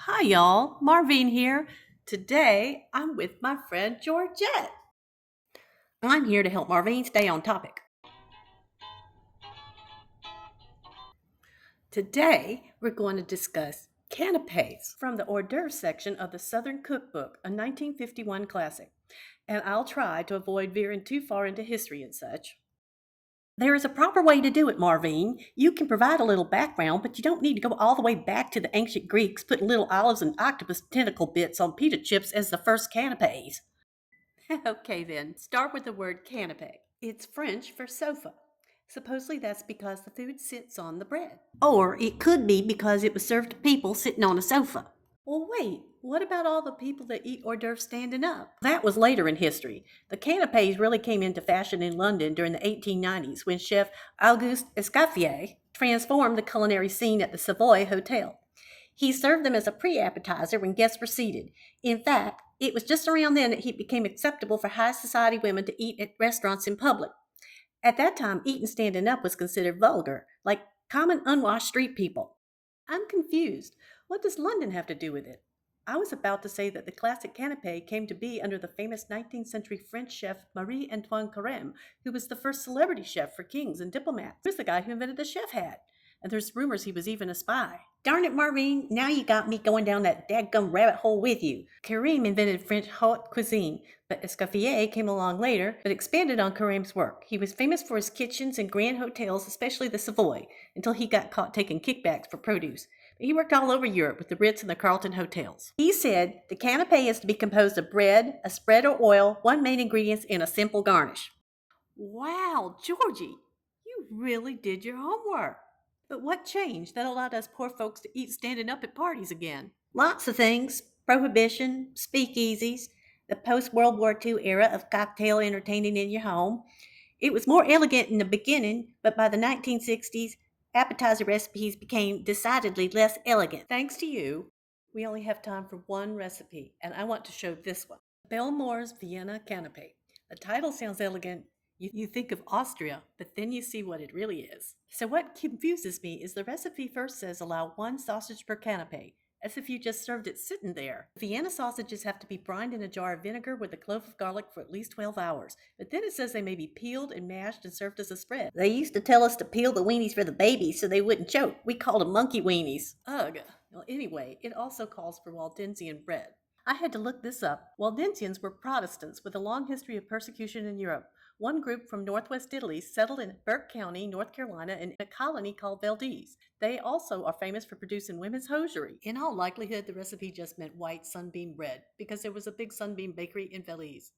Hi, y'all. Marveen here. Today, I'm with my friend Georgette. I'm here to help Marveen stay on topic. Today, we're going to discuss canapés from the hors d'oeuvres section of the Southern Cookbook, a 1951 classic. And I'll try to avoid veering too far into history and such. There is a proper way to do it, Marveen. You can provide a little background, but you don't need to go all the way back to the ancient Greeks putting little olives and octopus tentacle bits on pita chips as the first canapés. Okay, then, start with the word canapé. It's French for sofa. Supposedly that's because the food sits on the bread. Or it could be because it was served to people sitting on a sofa. Well, wait, what about all the people that eat hors d'oeuvres standing up? That was later in history. The canapés really came into fashion in London during the 1890s when chef Auguste Escoffier transformed the culinary scene at the Savoy Hotel. He served them as a pre-appetizer when guests were seated. In fact, it was just around then that it became acceptable for high society women to eat at restaurants in public. At that time, eating standing up was considered vulgar, like common unwashed street people. I'm confused. What does London have to do with it? I was about to say that the classic canapé came to be under the famous 19th century French chef Marie Antoine Carême, who was the first celebrity chef for kings and diplomats. He was the guy who invented the chef hat. And there's rumors he was even a spy. Darn it, Marveen, now you got me going down that dadgum rabbit hole with you. Carême invented French haute cuisine, but Escoffier came along later, but expanded on Carême's work. He was famous for his kitchens and grand hotels, especially the Savoy, until he got caught taking kickbacks for produce. But he worked all over Europe with the Ritz and the Carlton hotels. He said the canapé is to be composed of bread, a spread or oil, one main ingredient, and a simple garnish. Wow, Georgie, you really did your homework. But what changed that allowed us poor folks to eat standing up at parties again? Lots of things. Prohibition, speakeasies, the post-World War II era of cocktail entertaining in your home. It was more elegant in the beginning, but by the 1960s, appetizer recipes became decidedly less elegant. Thanks to you, we only have time for one recipe, and I want to show this one. Belmore's Vienna Canapé. The title sounds elegant. You think of Austria, but then you see what it really is. So what confuses me is the recipe first says allow one sausage per canapé, as if you just served it sitting there. Vienna sausages have to be brined in a jar of vinegar with a clove of garlic for at least 12 hours. But then it says they may be peeled and mashed and served as a spread. They used to tell us to peel the weenies for the babies so they wouldn't choke. We called them monkey weenies. Ugh. Well, anyway, it also calls for Waldensian bread. I had to look this up. Waldensians were Protestants with a long history of persecution in Europe. One group from northwest Italy settled in Burke County, North Carolina, in a colony called Valdese. They also are famous for producing women's hosiery. In all likelihood, the recipe just meant white sunbeam bread, because there was a big sunbeam bakery in Valdese.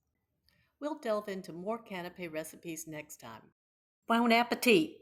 We'll delve into more canapé recipes next time. Bon appetit!